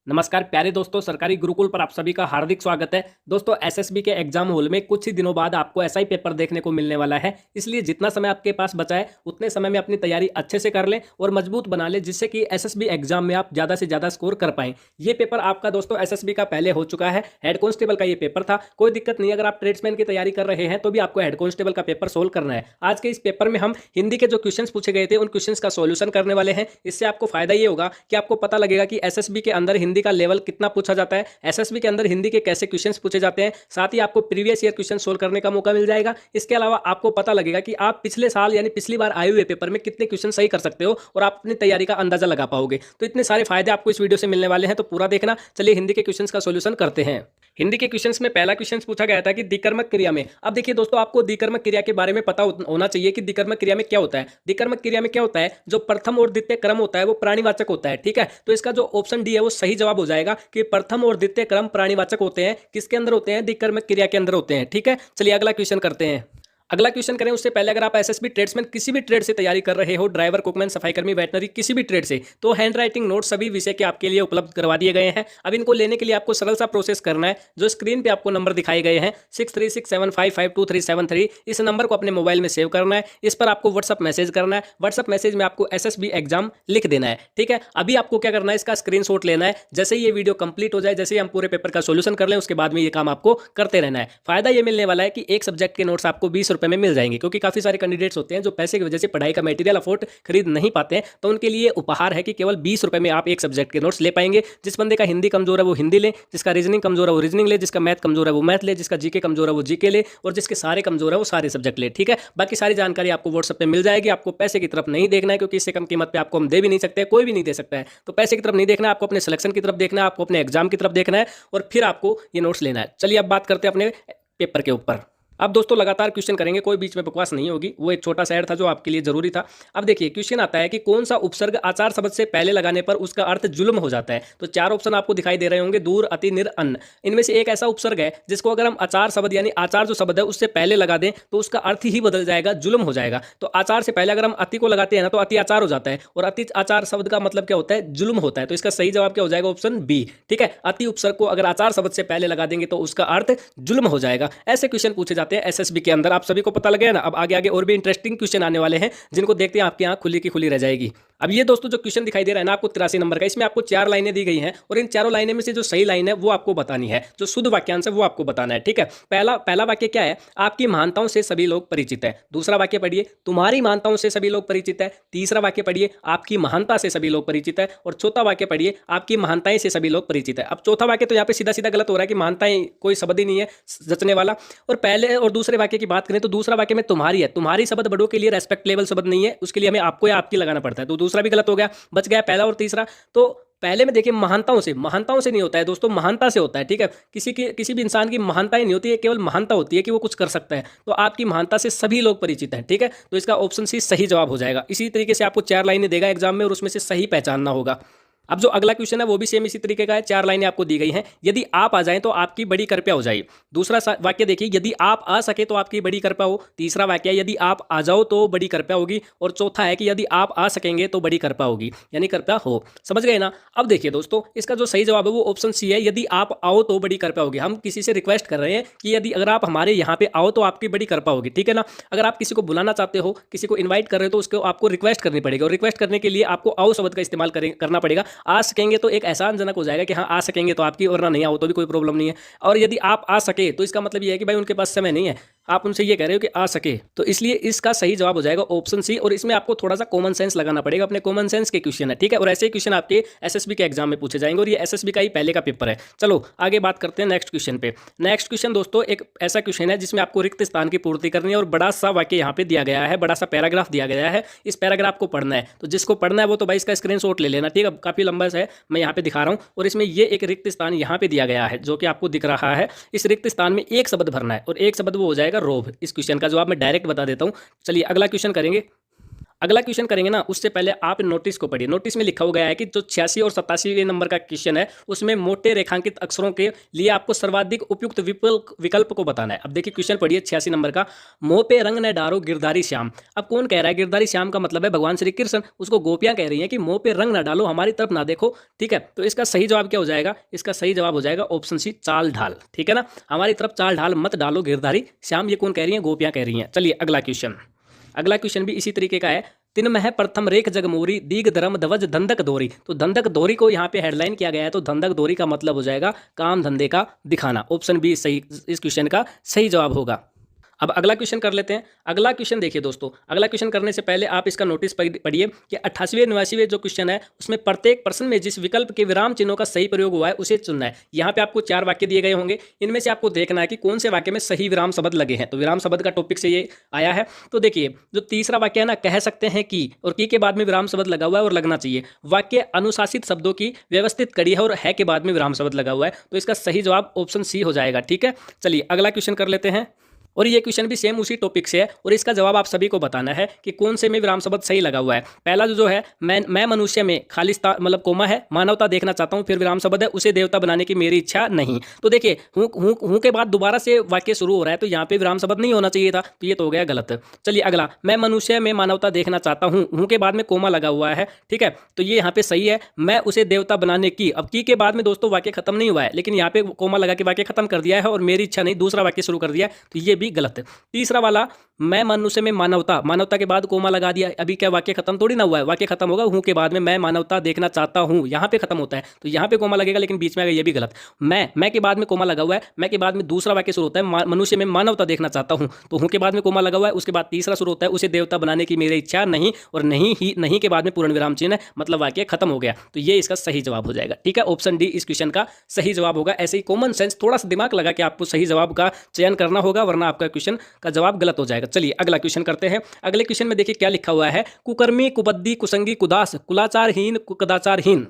नमस्कार प्यारे दोस्तों, सरकारी गुरुकुल पर आप सभी का हार्दिक स्वागत है। दोस्तों एसएसबी के एग्जाम हॉल में कुछ ही दिनों बाद आपको ऐसा ही पेपर देखने को मिलने वाला है, इसलिए जितना समय आपके पास बचा है उतने समय में अपनी तैयारी अच्छे से कर लें और मजबूत बना लें, जिससे कि एसएसबी एग्जाम में आप ज़्यादा से ज़्यादा स्कोर कर पाएं। ये पेपर आपका दोस्तों एसएसबी का पहले हो चुका है, हेड कॉन्स्टेबल का ये पेपर था। कोई दिक्कत नहीं, अगर आप ट्रेड्समैन की तैयारी कर रहे हैं तो भी आपको हेड कॉन्स्टेबल का पेपर सोल्व करना है। आज के इस पेपर में हम हिंदी के जो क्वेश्चन पूछे गए थे उन क्वेश्चन का सोल्यूशन करने वाले हैं। इससे आपको फायदा ये होगा कि आपको पता लगेगा कि एसएसबी के अंदर हिंदी का लेवल कितना पूछा जाता है, एसएसबी के अंदर हिंदी के कैसे क्वेश्चंस पूछे जाते हैं। साथ ही आपको प्रीवियस ईयर क्वेश्चन सोल्व करने का मौका मिल जाएगा। इसके अलावा आपको पता लगेगा कि आप पिछले साल यानी पिछली बार आए हुए पेपर में कितने क्वेश्चन सही कर सकते हो और आप अपनी तैयारी का अंदाजा लगा पाओगे। तो इतने सारे फायदे आपको इस वीडियो से मिलने वाले हैं, तो पूरा देखना। चलिए हिंदी के क्वेश्चंस का सोल्यूशन करते हैं। हिंदी के क्वेश्चंस में पहला क्वेश्चन पूछा गया था कि द्विकर्मक क्रिया में, अब देखिए दोस्तों आपको द्विकर्मक क्रिया के बारे में पता होना चाहिए कि द्विकर्मक क्रिया में क्या होता है। द्विकर्मक क्रिया में क्या होता है, जो प्रथम और द्वितीय क्रम होता है वो प्राणीवाचक होता है, ठीक है। तो इसका जो ऑप्शन डी है वो सही जवाब हो जाएगा कि प्रथम और द्वितीय क्रम प्राणीवाचक होते हैं। किसके अंदर होते हैं, द्विकर्मक क्रिया के अंदर होते हैं, ठीक है। चलिए अगला क्वेश्चन करते हैं। अगला क्वेश्चन करें उससे पहले, अगर आप एसएसबी ट्रेड्समैन किसी भी ट्रेड से तैयारी कर रहे हो, ड्राइवर, कुकमैन, सफाईकर्मी, वेटनरी, किसी भी ट्रेड से, तो हैंड राइटिंग नोट सभी विषय के आपके लिए उपलब्ध करवा दिए गए हैं। अब इनको लेने के लिए आपको सरल सा प्रोसेस करना है। जो स्क्रीन पे आपको नंबर दिखाए गए हैं 6367552373, इस नंबर को अपने मोबाइल में सेव करना है। इस पर आपको व्हाट्सअप मैसेज करना है। व्हाट्सअप मैसेज में आपको एसएसबी एग्जाम लिख देना है, ठीक है। अभी आपको क्या करना है, इसका स्क्रीनशॉट लेना है। जैसे ही ये वीडियो कंप्लीट हो जाए, जैसे ही हम पूरे पेपर का सोल्यूशन कर लें, उसके बाद में ये काम आपको करते रहना है। फायदा ये मिलने वाला है कि एक सब्जेक्ट के नोट्स आपको 20 रुपए में मिल जाएंगे, क्योंकि काफ़ी सारे कैंडिडेट्स होते हैं जो पैसे की वजह से पढ़ाई का मटेरियल अफोर्ड खरीद नहीं पाते हैं। तो उनके लिए उपहार है कि केवल 20 रुपए में आप एक सब्जेक्ट के नोट्स ले पाएंगे। जिस बंदे का हिंदी कमजोर है वो हिंदी ले, जिसका रीजनिंग कमजोर है वो रीजनिंग ले, जिसका मैथ कमजोर है वो मैथ ले, जिसका जीके कमजोर है वो जीके ले, और जिसके सारे कमजोर है वो सारे सब्जेक्ट ले, ठीक है। बाकी सारी जानकारी आपको व्हाट्सएप पे मिल जाएगी। आपको पैसे की तरफ नहीं देखना है, क्योंकि इससे कम कीमत पे आपको हम दे भी नहीं सकते, कोई भी नहीं दे सकता है। तो पैसे की तरफ नहीं देखना है, आपको अपने सिलेक्शन की तरफ देखना है, आपको अपने एग्जाम की तरफ देखना है, और फिर आपको ये नोट्स लेना है। चलिए अब बात करते हैं अपने पेपर के ऊपर। अब दोस्तों लगातार क्वेश्चन करेंगे, कोई बीच में बकवास नहीं होगी। वो एक छोटा सा ऐड था जो आपके लिए जरूरी था। अब देखिए क्वेश्चन आता है कि कौन सा उपसर्ग आचार शब्द से पहले लगाने पर उसका अर्थ जुल्म हो जाता है। तो चार ऑप्शन आपको दिखाई दे रहे होंगे, दूर, अति, निर, अन्न। इनमें से एक ऐसा उपसर्ग है जिसको अगर हम आचार शब्द यानी आचार जो शब्द है उससे पहले लगा दें तो उसका अर्थ ही बदल जाएगा, जुल्म हो जाएगा। तो आचार से पहले अगर हम अति को लगाते हैं ना तो अति आचार हो जाता है, और अति आचार शब्द का मतलब क्या होता है, जुल्म होता है। तो इसका सही जवाब क्या हो जाएगा, ऑप्शन बी, ठीक है। अति उपसर्ग को अगर आचार शब्द से पहले लगा देंगे तो उसका अर्थ जुल्म हो जाएगा। ऐसे क्वेश्चन पूछे जाते हैं एसएसबी के अंदर। आप सभी को पता लग गया ना। अब आगे आगे और भी इंटरेस्टिंग क्वेश्चन आने वाले हैं, जिनको देखते हैं आपकी आंख खुली की खुली रह जाएगी। अब ये दोस्तों जो क्वेश्चन दिखाई दे रहा है ना आपको 83 नंबर का, इसमें आपको 4 लाइनें दी गई हैं, और इन चारों लाइनें में से जो सही लाइन है वो आपको बतानी है, जो शुद्ध वाक्यांश है वो आपको बताना है, ठीक है। पहला वाक्य क्या है, आपकी महानताओं से सभी लोग परिचित है। दूसरा वाक्य पढ़िए, तुम्हारी महानताओं से सभी लोग परिचित है। तीसरा वाक्य पढ़िए, आपकी महानता से सभी लोग परिचित है। और चौथा वाक्य पढ़िए, आपकी महानताएं से सभी लोग परिचित है। अब चौथा वाक्य तो यहाँ पे सीधा सीधा गलत हो रहा है कि महानताएं कोई शब्द ही नहीं है जचने वाला। और पहले और दूसरे वाक्य की बात करें तो दूसरा वाक्य में तुम्हारी है, तुम्हारी शब्द बड़ों के लिए रेस्पेक्ट लेवल शब्द नहीं है, उसके लिए हमें आपको या आपकी लगाना पड़ता है। तो दूसरा भी गलत हो गया, बच गया पहला और तीसरा। तो पहले में देखिए महानताओं से नहीं होता है दोस्तों, महानता से होता है, ठीक है। किसी भी इंसान की महानताएं नहीं होती है, केवल महानता होती है कि वो कुछ कर सकता है। तो आपकी महानता से सभी लोग परिचित हैं, ठीक है। तो इसका ऑप्शन सी सही जवाब हो जाएगा। इसी तरीके से आपको 4 लाइनें देगा एग्जाम में और उसमें से सही पहचानना होगा। अब जो अगला क्वेश्चन है वो भी सेम इसी तरीके का है। 4 लाइनें आपको दी गई हैं, यदि आप आ जाएं तो आपकी बड़ी कृपया हो जाए। दूसरा वाक्य देखिए, यदि आप आ सके तो आपकी बड़ी कृपया हो। तीसरा वाक्य है, यदि आप आ जाओ तो बड़ी कृपया होगी। और चौथा है कि यदि आप आ सकेंगे तो बड़ी कृपया होगी, यानी कृपया हो। समझ गए ना। अब देखिए दोस्तों, इसका जो सही जवाब है वो ऑप्शन सी है, यदि आप आओ तो बड़ी कृपया होगी। हम किसी से रिक्वेस्ट कर रहे हैं कि यदि अगर आप हमारे यहाँ पे आओ तो आपकी बड़ी कृपया होगी, ठीक है ना। अगर आप किसी को बुलाना चाहते हो, किसी को इन्वाइट कर रहे हो, तो उसको आपको रिक्वेस्ट करनी पड़ेगी, और रिक्वेस्ट करने के लिए आपको आओ शब्द का इस्तेमाल करना पड़ेगा। आ सकेंगे तो एक एहसानजनक हो जाएगा कि हाँ आ सकेंगे तो आपकी, और ना नहीं आओ तो भी कोई प्रॉब्लम नहीं है। और यदि आप आ सके तो इसका मतलब ये है कि भाई उनके पास समय नहीं है, आप उनसे ये कह रहे हो कि आ सके। तो इसलिए इसका सही जवाब हो जाएगा ऑप्शन सी। और इसमें आपको थोड़ा सा कॉमन सेंस लगाना पड़ेगा, अपने कॉमन सेंस के क्वेश्चन है, ठीक है। और ऐसे ही क्वेश्चन आपके एसएसबी के एग्जाम में पूछे जाएंगे, और ये एसएसबी का ही पहले का पेपर है। चलो आगे बात करते हैं नेक्स्ट क्वेश्चन पे। नेक्स्ट क्वेश्चन दोस्तों एक ऐसा क्वेश्चन है जिसमें आपको रिक्त स्थान की पूर्ति करनी है, और बड़ा सा वाक्य यहाँ पे दिया गया है, बड़ा सा पैराग्राफ दिया गया है। इस पैराग्राफ को पढ़ना है, तो जिसको पढ़ना है वो तो भाई इसका स्क्रीनशॉट ले लेना, ठीक है। काफी लंबा है, मैं यहाँ पे दिखा रहा हूँ। और इसमें ये एक रिक्त स्थान यहाँ पे दिया गया है जो कि आपको दिख रहा है। इस रिक्त स्थान में एक शब्द भरना है, और एक शब्द वो हो जाएगा रोब। इस क्वेश्चन का जवाब मैं डायरेक्ट बता देता हूँ। चलिए अगला क्वेश्चन करेंगे। अगला क्वेश्चन करेंगे ना, उससे पहले आप नोटिस को पढ़िए। नोटिस में लिखा हो गया है कि जो 86 और 87वें नंबर का क्वेश्चन है उसमें मोटे रेखांकित अक्षरों के लिए आपको सर्वाधिक उपयुक्त विकल्प को बताना है। अब देखिए क्वेश्चन पढ़िए 86 नंबर का, मोह पे रंग न डारो गिरधारी श्याम। अब कौन कह रहा है? गिरधारी श्याम का मतलब है भगवान श्री कृष्ण। उसको गोपियां कह रही हैं कि मोह पे रंग न डालो, हमारी तरफ ना देखो। ठीक है, तो इसका सही जवाब क्या हो जाएगा? इसका सही जवाब हो जाएगा ऑप्शन सी, चाल ढाल। ठीक है ना, हमारी तरफ चाल ढाल मत डालो गिरधारी श्याम, ये कौन कह रही है? गोपियां कह रही हैं। चलिए अगला क्वेश्चन। अगला क्वेश्चन भी इसी तरीके का है। तिन मह प्रथम रेख जगमोरी दीग धर्म ध्वज धंधक दोरी। तो धंधक दोरी को यहाँ पे हेडलाइन किया गया है, तो धंधक दोरी का मतलब हो जाएगा काम धंधे का दिखाना। ऑप्शन बी सही इस क्वेश्चन का सही जवाब होगा। अब अगला क्वेश्चन कर लेते हैं। अगला क्वेश्चन देखिए दोस्तों, अगला क्वेश्चन करने से पहले आप इसका नोटिस पढ़िए कि 88वें 89वें जो क्वेश्चन है उसमें प्रत्येक प्रश्न में जिस विकल्प के विराम चिन्हों का सही प्रयोग हुआ है उसे चुनना है। यहाँ पे आपको 4 वाक्य दिए गए होंगे, इनमें से आपको देखना है कि कौन से वाक्य में सही विराम शब्द लगे हैं। तो विराम शब्द का टॉपिक से ये आया है। तो देखिए जो तीसरा वाक्य है ना, कह सकते हैं कि, और की के बाद में विराम शब्द लगा हुआ है और लगना चाहिए। वाक्य अनुशासित शब्दों की व्यवस्थित कड़ी है और है के बाद में विराम शब्द लगा हुआ है, तो इसका सही जवाब ऑप्शन सी हो जाएगा। ठीक है, चलिए अगला क्वेश्चन कर लेते हैं। और ये क्वेश्चन भी सेम उसी टॉपिक से है और इसका जवाब आप सभी को बताना है कि कौन से में विराम शब्द सही लगा हुआ है। पहला जो है, मैं मनुष्य में खालिस्तान मतलब कोमा है, मानवता देखना चाहता हूँ, फिर विराम शब्द है, उसे देवता बनाने की मेरी इच्छा नहीं। तो देखिए हूँ के बाद दोबारा से वाक्य शुरू हो रहा है, तो यहाँ पे विराम शब्द नहीं होना चाहिए था, तो ये तो हो गया गलत। चलिए अगला, मैं मनुष्य में मानवता देखना चाहता हूँ के बाद में कोमा लगा हुआ है। ठीक है, तो ये यहाँ पे सही है, मैं उसे देवता बनाने की। अब की के बाद में दोस्तों वाक्य खत्म नहीं हुआ है, लेकिन यहाँ पे कोमा लगा के वाक्य खत्म कर दिया है और मेरी इच्छा नहीं दूसरा वाक्य शुरू कर दिया है, तो ये भी गलत। तीसरा वाला, मैं मनुष्य में मानवता के बाद कोमा लगा दिया, अभी क्या वाक्य खत्म थोड़ी ना हुआ है, वाक्य खत्म होगा हूं के बाद में मैं मानवता देखना चाहता हूं, यहां पे खत्म होता है, तो यहां पे कोमा लगेगा, लेकिन बीच में आ गया, ये भी गलत। मैं के बाद में कोमा लगा हुआ है, मैं के बाद में दूसरा वाक्य शुरू होता है, मनुष्य में मानवता देखना चाहता हूं, तो हूं के बाद में कोमा लगा हुआ है, उसके बाद तीसरा शुरू होता है, उसे देवता बनाने की मेरी इच्छा नहीं, और नहीं के बाद में पूर्ण विराम चिन्ह, मतलब वाक्य खत्म हो गया, तो ये इसका सही जवाब हो जाएगा। ठीक है, ऑप्शन डी इस क्वेश्चन का सही जवाब होगा। ऐसे ही कॉमन सेंस, थोड़ा सा दिमाग लगा के आपको सही जवाब का चयन करना होगा, वरना आपका क्वेश्चन का जवाब गलत हो जाएगा। चलिए अगला क्वेश्चन करते हैं। अगले क्वेश्चन में देखिए क्या लिखा हुआ है, कुकर्मी कुबद्दी कुसंगी कुदास कुलाचारहीन कदाचारहीन।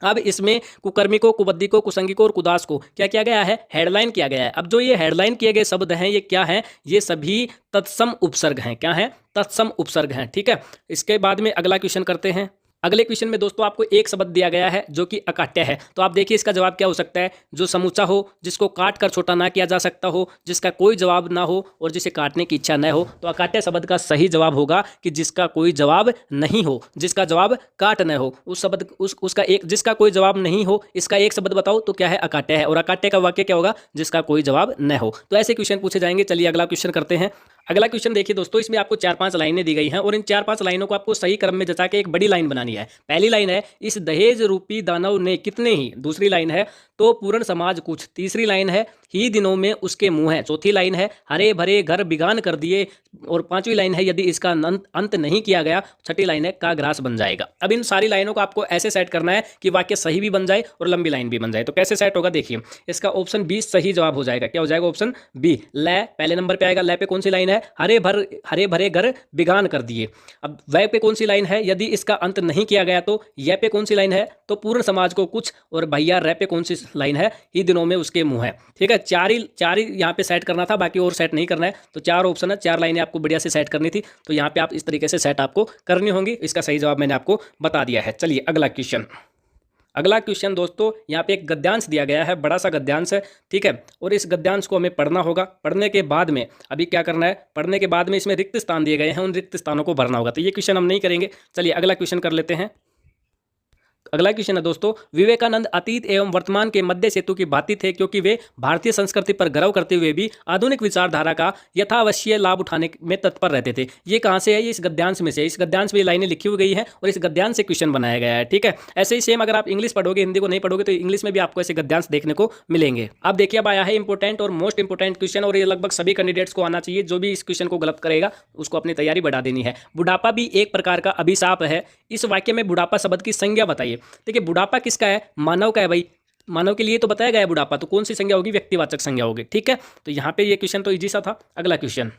अब इसमें कुकर्मी को, कुबद्दी को, कुसंगी को और कुदास को क्या किया गया है? हेडलाइन किया गया है। अब जो ये हेडलाइन किए गए शब्द हैं ये क्या हैं? ये सभी तत्सम उपसर्ग हैं। क्या हैं? तत्सम उपसर्ग हैं। ठीक है, इसके बाद में अगला क्वेश्चन करते हैं। अगले क्वेश्चन में दोस्तों आपको एक शब्द दिया गया है जो कि अकाट्य है, तो आप देखिए इसका जवाब क्या हो सकता है? जो समूचा हो, जिसको काट कर छोटा ना किया जा सकता हो, जिसका कोई जवाब ना हो और जिसे काटने की इच्छा न हो, तो अकाट्य शब्द का सही जवाब होगा कि जिसका कोई जवाब नहीं हो, जिसका जवाब काट न हो, उस शब्द उसका एक, जिसका कोई जवाब नहीं हो, इसका एक शब्द बताओ तो क्या है? अकाट्य है। और अकाट्य का वाक्य क्या होगा? जिसका कोई जवाब न हो। तो ऐसे क्वेश्चन पूछे जाएंगे। चलिए अगला क्वेश्चन करते हैं। अगला क्वेश्चन देखिए दोस्तों, इसमें आपको 4-5 लाइनें दी गई हैं और इन 4-5 लाइनों को आपको सही क्रम में जचा के एक बड़ी लाइन बनानी है। पहली लाइन है, इस दहेज रूपी दानव ने कितने ही। दूसरी लाइन है, तो पूर्ण समाज कुछ। तीसरी लाइन है, ही दिनों में उसके मुंह है। चौथी लाइन है, हरे भरे घर बिगान कर दिए। और पांचवी लाइन है, यदि इसका अंत नहीं किया गया। छठी लाइन है, का ग्रास बन जाएगा। अब इन सारी लाइनों को आपको ऐसे सेट करना है कि वाक्य सही भी बन जाए और लंबी लाइन भी बन जाए। तो कैसे सेट होगा देखिए, इसका ऑप्शन बी सही जवाब हो जाएगा। क्या हो जाएगा? Option B. ले पहले नंबर पे आएगा। ले पे कौन सी लाइन है? हरे भरे घर बिगान कर दिए। अब वह पे कौन सी लाइन है? यदि इसका अंत नहीं किया गया। तो यह पे कौन सी लाइन है? तो पूर्ण समाज को कुछ। और भैया रे पे कौन सी लाइन है? ही दिनों में उसके मुंह है। ठीक है, चार ही यहाँ पे सेट करना था, बाकी और सेट नहीं करना है। तो 4 ऑप्शन है, 4 लाइनें आपको बढ़िया से सेट करनी थी, तो यहाँ पे आप इस तरीके से सेट आपको करनी होंगी। इसका सही जवाब मैंने आपको बता दिया है। चलिए अगला क्वेश्चन। अगला क्वेश्चन दोस्तों, यहाँ पे एक गद्यांश दिया गया है, बड़ा सा गद्यांश है। ठीक है, और इस गद्यांश को हमें पढ़ना होगा। पढ़ने के बाद में अभी क्या करना है? पढ़ने के बाद में इसमें रिक्त स्थान दिए गए हैं, उन रिक्त स्थानों को भरना होगा। तो ये क्वेश्चन हम नहीं करेंगे। चलिए अगला क्वेश्चन कर लेते हैं। अगला क्वेश्चन है दोस्तों, विवेकानंद अतीत एवं वर्तमान के मध्य सेतु की भांति थे, क्योंकि वे भारतीय संस्कृति पर गर्व करते हुए भी आधुनिक विचारधारा का यथावश्य लाभ उठाने में तत्पर रहते थे। ये कहाँ से है? ये इस गद्यांश में से। इस गद्यांश में लाइनें लिखी हुई गई हैं और इस गद्यांश से क्वेश्चन बनाया गया है। ठीक है, ऐसे ही सेम अगर आप इंग्लिश पढ़ोगे, हिंदी को नहीं पढ़ोगे, तो इंग्लिश में भी आपको ऐसे गद्यांश देखने को मिलेंगे। अब देखिए, अब आया है इंपॉर्टेंट और मोस्ट इंपॉर्टेंट क्वेश्चन, और ये लगभग सभी कैंडिडेट्स को आना चाहिए। जो भी इस क्वेश्चन को गलत करेगा उसको अपनी तैयारी बढ़ा देनी है। बुढ़ापा भी एक प्रकार का अभिशाप है। इस वाक्य में बुढ़ापा शब्द की संज्ञा बताइए। देखिए बुढ़ापा किसका है? मानव का है भाई। मानव के लिए तो बताया गया है बुढ़ापा, तो कौन सी संज्ञा होगी? व्यक्तिवाचक संज्ञा होगी। ठीक है, तो यहाँ पे ये क्वेश्चन तो इजी सा था। अगला क्वेश्चन,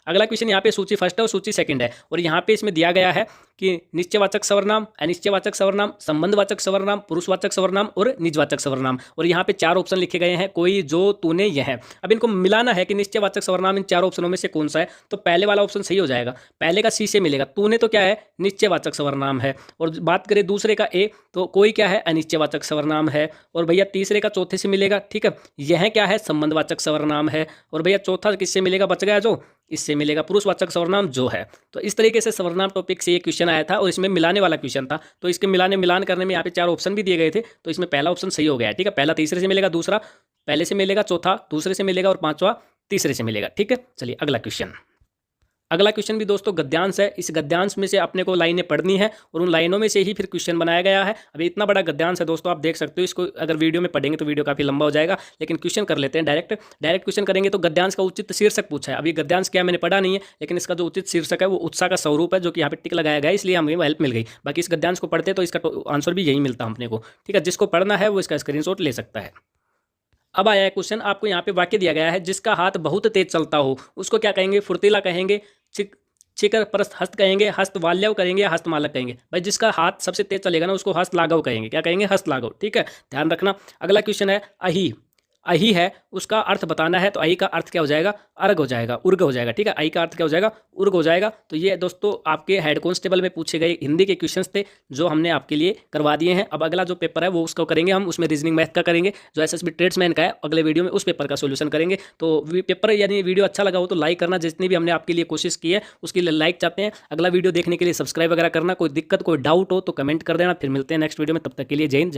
अगला क्वेश्चन यहाँ पे सूची फर्स्ट है और सूची सेकंड है, और यहाँ पे इसमें दिया गया है कि निश्चयवाचक सर्वनाम, अनिश्चयवाचक सर्वनाम, संबंधवाचक सर्वनाम, पुरुषवाचक सर्वनाम और निजवाचक सर्वनाम, और यहाँ पे 4 ऑप्शन लिखे गए हैं, कोई, जो, तूने, यह। अब इनको मिलाना है कि निश्चयवाचक सर्वनाम इन 4 ऑप्शनों में से कौन सा है, तो पहले वाला ऑप्शन सही हो जाएगा, पहले का सी से मिलेगा। तूने तो क्या है, निश्चयवाचक सर्वनाम है। और बात करें दूसरे का ए, तो कोई क्या है, अनिश्चयवाचक सर्वनाम है। और भैया तीसरे का चौथे से मिलेगा, ठीक है, यह क्या है, संबंधवाचक सर्वनाम है। और भैया चौथा किससे मिलेगा, बच गया जो, इससे मिलेगा पुरुषवाचक सर्वनाम जो है। तो इस तरीके से सर्वनाम टॉपिक से ये क्वेश्चन आया था और इसमें मिलाने वाला क्वेश्चन था, तो इसके मिलान करने में यहाँ पे 4 ऑप्शन भी दिए गए थे, तो इसमें पहला ऑप्शन सही हो गया, ठीक है। पहला तीसरे से मिलेगा, दूसरा पहले से मिलेगा, चौथा दूसरे से मिलेगा और पांचवा तीसरे से मिलेगा, ठीक है। चलिए अगला क्वेश्चन। अगला क्वेश्चन भी दोस्तों गद्यांश है। इस गद्यांश में से अपने को लाइनें पढ़नी है और उन लाइनों में से ही फिर क्वेश्चन बनाया गया है। अभी इतना बड़ा गद्यांश है दोस्तों, आप देख सकते हो। इसको अगर वीडियो में पढ़ेंगे तो वीडियो काफी लंबा हो जाएगा, लेकिन क्वेश्चन कर लेते हैं डायरेक्ट क्वेश्चन करेंगे। तो गद्यांश का उचित शीर्षक पूछा है। अभी गद्यांश क्या मैंने पढ़ा नहीं है, लेकिन इसका जो उचित शीर्षक है वो उत्साह का स्वरूप है, जो कि यहाँ पे टिक लगाया गया है, इसलिए हमें हेल्प मिल गई। बाकी इस गद्यांश को पढ़ते तो इसका आंसर भी यही मिलता अपने को, ठीक है। जिसको पढ़ना है वो इसका स्क्रीनशॉट ले सकता है। अब आया है क्वेश्चन, आपको यहाँ पे वाक्य दिया गया है, जिसका हाथ बहुत तेज चलता हो उसको क्या कहेंगे, फुर्तीला कहेंगे, चिकर परस्त हस्त कहेंगे, हस्त वाल्यव कहेंगे, हस्त मालक कहेंगे। भाई जिसका हाथ सबसे तेज चलेगा ना उसको हस्त लाघव कहेंगे। क्या कहेंगे, हस्त लाघव, ठीक है, ध्यान रखना। अगला क्वेश्चन है अही। अही है, उसका अर्थ बताना है, तो अही का अर्थ क्या हो जाएगा, अर्घ हो जाएगा, उर्घ हो जाएगा, ठीक है। अही का अर्थ क्या हो जाएगा, उर्घ हो जाएगा। तो ये दोस्तों आपके हेड कांस्टेबल में पूछे गए हिंदी के क्वेश्चंस थे, जो हमने आपके लिए करवा दिए हैं। अब अगला जो पेपर है वो उसको करेंगे हम, उसमें रीजनिंग मैथ का करेंगे, जो एसएसबी ट्रेड्समैन का है, अगले वीडियो में उस पेपर का सोल्यूशन करेंगे। तो पेपर यानी वीडियो अच्छा लगा हो तो लाइक करना, जितनी भी हमने आपके लिए कोशिश की है उसके लिए लाइक चाहते हैं। अगला वीडियो देखने के लिए सब्सक्राइब वगैरह करना। कोई दिक्कत कोई डाउट हो तो कमेंट कर देना। फिर मिलते हैं नेक्स्ट वीडियो में, तब तक के लिए जय हिंद।